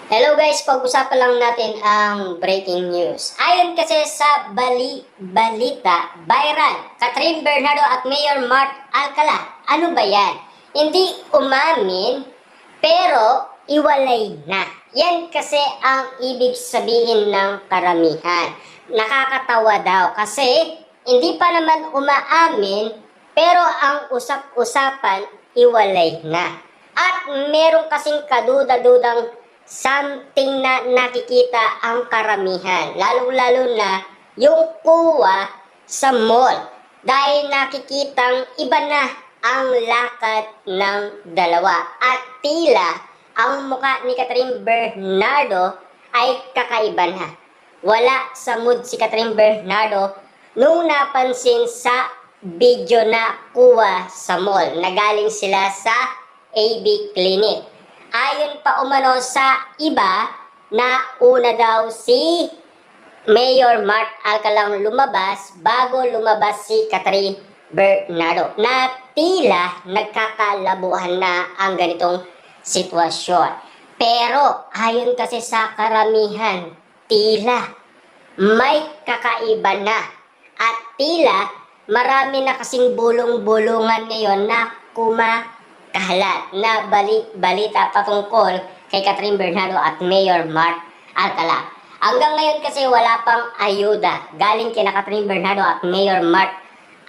Hello guys, pag-usapan lang natin ang breaking news. Ayon kasi sa balita, viral, Catherine Bernardo at Mayor Mark Alcala. Ano ba yan? Hindi umamin, pero iwalay na. Yan kasi ang ibig sabihin ng karamihan. Nakakatawa daw kasi hindi pa naman umaamin, pero ang usap-usapan, iwalay na. At meron kasing kaduda-dudang something na nakikita ang karamihan. Lalo-lalo na yung kuwa sa mall. Dahil nakikitang iba na ang lakad ng dalawa. At tila ang mukha ni Catherine Bernardo ay kakaiba na. Wala sa mood si Catherine Bernardo nung napansin sa video na kuha sa mall. Nagaling sila sa AB Clinic. Ayon pa umano sa iba na una daw si Mayor Mark Alcalang lumabas bago lumabas si Catherine Bernardo na tila nagkakalabuhan na ang ganitong sitwasyon. Pero ayon kasi sa karamihan, tila may kakaiba na at tila marami na kasing bulong-bulungan ngayon na kumakalat na balita patungkol kay Catherine Bernardo at Mayor Mark Alcala. Hanggang ngayon kasi wala pang ayuda galing kina Catherine Bernardo at Mayor Mark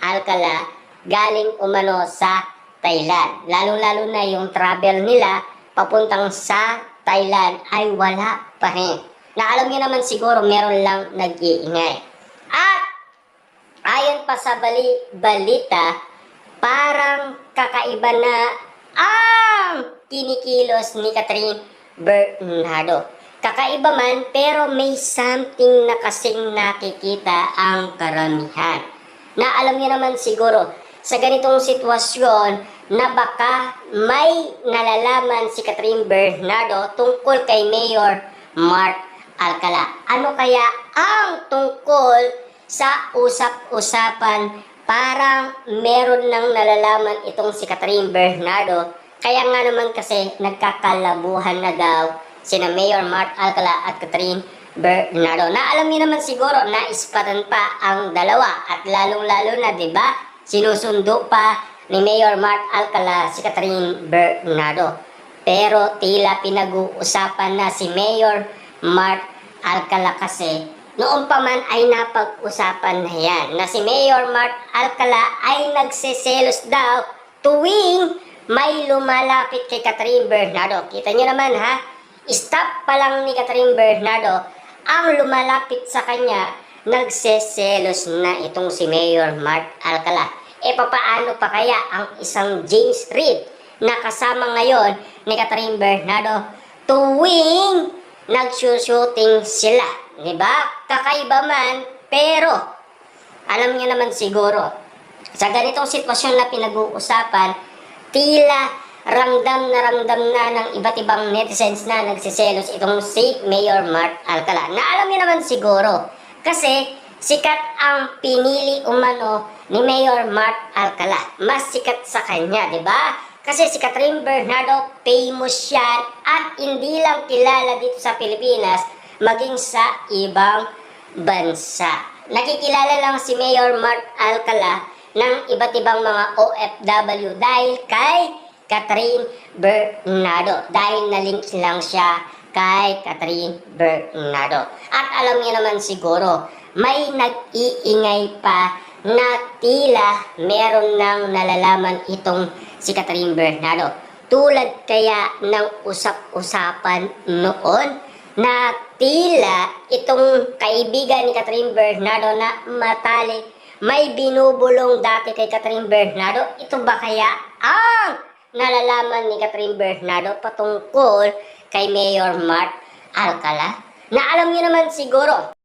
Alcala galing umano sa Thailand. Lalo-lalo na yung travel nila papuntang sa Thailand ay wala pa rin. Na alam niyo naman siguro meron lang nag-iingay. At ayon pa sa balita, parang kakaiba na ang kinikilos ni Catherine Bernardo. Kakaiba man pero may something na kasing nakikita ang karamihan. Na alam niyo naman siguro sa ganitong sitwasyon na baka may nalalaman si Catherine Bernardo tungkol kay Mayor Mark Alcala. Ano kaya ang tungkol sa usap-usapan? Parang meron nang nalalaman itong si Catherine Bernardo. Kaya nga naman kasi nagkakalabuhan na daw sina Mayor Mark Alcala at Catherine Bernardo. Na alam niyo naman siguro na ispatan pa ang dalawa at lalong-lalo na 'di ba? Sinusundo pa ni Mayor Mark Alcala si Catherine Bernardo. Pero tila pinag-uusapan na si Mayor Mark Alcala kasi noon pa man ay napag-usapan na yan na si Mayor Mark Alcala ay nagseselos daw tuwing may lumalapit kay Catherine Bernardo. Kita niyo naman ha, stop pa lang ni Catherine Bernardo ang lumalapit sa kanya, nagseselos na itong si Mayor Mark Alcala. E papaano pa kaya ang isang James Reid na kasama ngayon ni Catherine Bernardo tuwing nag-shooting sila? Diba? Kakaiba man, pero alam niyo naman siguro, sa ganitong sitwasyon na pinag-uusapan, tila ramdam na ng iba't ibang netizens na nagsiselos itong si Mayor Mark Alcala. Na alam niyo naman siguro, kasi sikat ang pinili umano ni Mayor Mark Alcala. Mas sikat sa kanya, di ba? Kasi si Catherine Bernardo, famous yan at hindi lang kilala dito sa Pilipinas, maging sa ibang bansa. Nakikilala lang si Mayor Mark Alcala ng iba't ibang mga OFW dahil kay Catherine Bernardo. Dahil na-link lang siya kay Catherine Bernardo. At alam niyo naman siguro, may nag-iingay pa na tila meron nang nalalaman itong si Catherine Bernardo. Tulad kaya ng usap-usapan noon na tila itong kaibigan ni Catherine Bernardo na matalik may binubulong dati kay Catherine Bernardo. Ito ba kaya ang nalalaman ni Catherine Bernardo patungkol kay Mayor Mark Alcala? Na alam niyo naman siguro,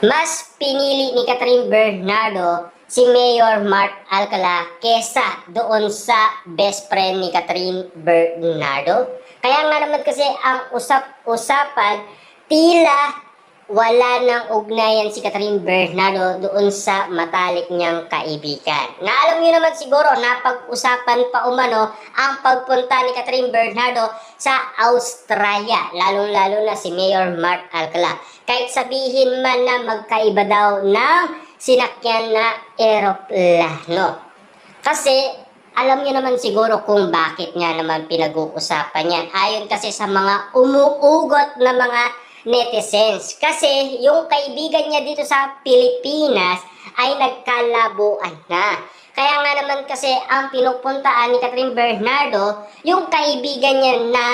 mas pinili ni Catherine Bernardo si Mayor Mark Alcala kesa doon sa best friend ni Catherine Bernardo. Kaya nga naman kasi ang usap-usapan, tila wala nang ugnayan si Catherine Bernardo doon sa matalik niyang kaibigan. Na alam niyo naman siguro na pag-usapan pa umano ang pagpunta ni Catherine Bernardo sa Australia, lalong-lalo na si Mayor Mark Alcala. Kahit sabihin man na magkaiba daw ng sinakyan na eroplano. Kasi alam niyo naman siguro kung bakit nga naman pinag-uusapan yan. Ayon kasi sa mga umuugot na mga netizens. Kasi yung kaibigan niya dito sa Pilipinas ay nagkalabuan na. Kaya nga naman kasi ang pinupuntaan ni Catherine Bernardo, yung kaibigan niya na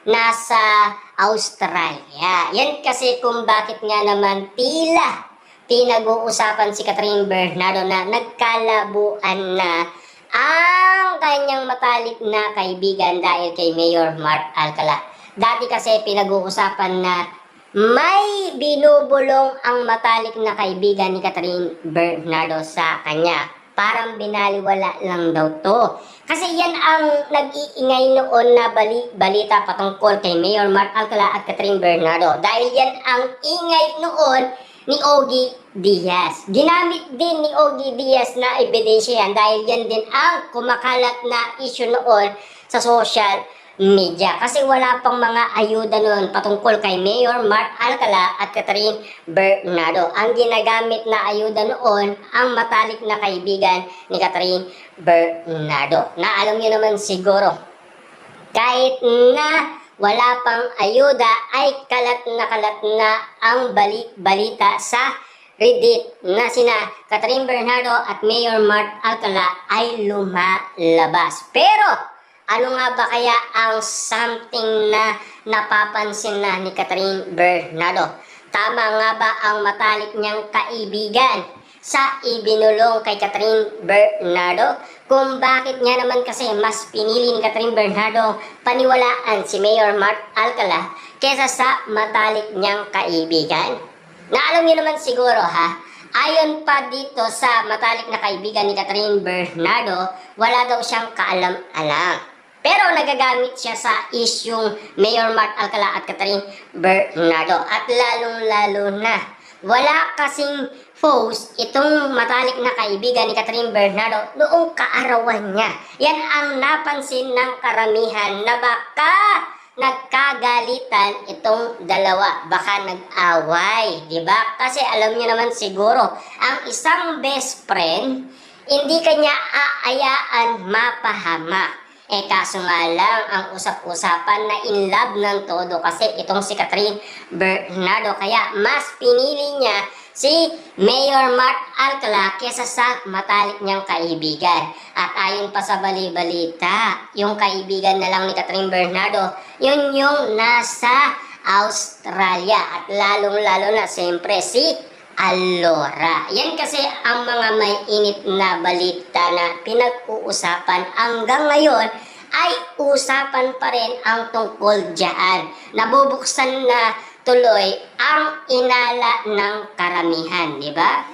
nasa Australia. Yan kasi kung bakit nga naman tila pinag-uusapan si Catherine Bernardo na nagkalabuan na ang kanyang matalik na kaibigan dahil kay Mayor Mark Alcala. Dati kasi pinag-uusapan na may binubulong ang matalik na kaibigan ni Catherine Bernardo sa kanya. Parang binaliwala lang daw to. Kasi yan ang nag-iingay noon na balita patungkol kay Mayor Mark Alcala at Catherine Bernardo. Dahil yan ang ingay noon ni Ogie Diaz. Ginamit din ni Ogie Diaz na ebidensya yan dahil yan din ang kumakalat na issue noon sa social media. Kasi wala pang mga ayuda noon patungkol kay Mayor Mark Alcala at Catherine Bernardo. Ang ginagamit na ayuda noon ang matalik na kaibigan ni Catherine Bernardo. Na alam niyo naman siguro, kahit na wala pang ayuda ay kalat na ang balita sa Reddit na sina Catherine Bernardo at Mayor Mark Alcala ay lumalabas. Pero ano nga ba kaya ang something na napapansin na ni Catherine Bernardo? Tama nga ba ang matalik niyang kaibigan sa ibinulong kay Catherine Bernardo? Kung bakit nga naman kasi mas pinili ni Catherine Bernardo paniwalaan si Mayor Mark Alcala kesa sa matalik niyang kaibigan? Na alam niyo naman siguro ha, ayon pa dito sa matalik na kaibigan ni Catherine Bernardo, wala daw siyang kaalam-alam. Pero nagagamit siya sa isyung Mayor Mark Alcala at Catherine Bernardo. At lalong-lalo na, wala kasing post itong matalik na kaibigan ni Catherine Bernardo noong kaarawan niya. Yan ang napansin ng karamihan na baka nagkagalitan itong dalawa, baka nag-away, di ba? Kasi alam niyo naman siguro, ang isang best friend, hindi kanya aayaan mapahamak. Kaso nga lang, ang usap-usapan na in love ng todo kasi itong si Catherine Bernardo. Kaya mas pinili niya si Mayor Mark Alcala kesa sa matalik niyang kaibigan. At ayon pa sa bali-balita, yung kaibigan na lang ni Catherine Bernardo, yun yung nasa Australia. At lalong-lalo na siyempre si Alora. Yan kasi ang mga may init na balita na pinag-uusapan hanggang ngayon ay usapan pa rin ang tungkol dyan. Nabubuksan na tuloy ang inala ng karamihan, di ba?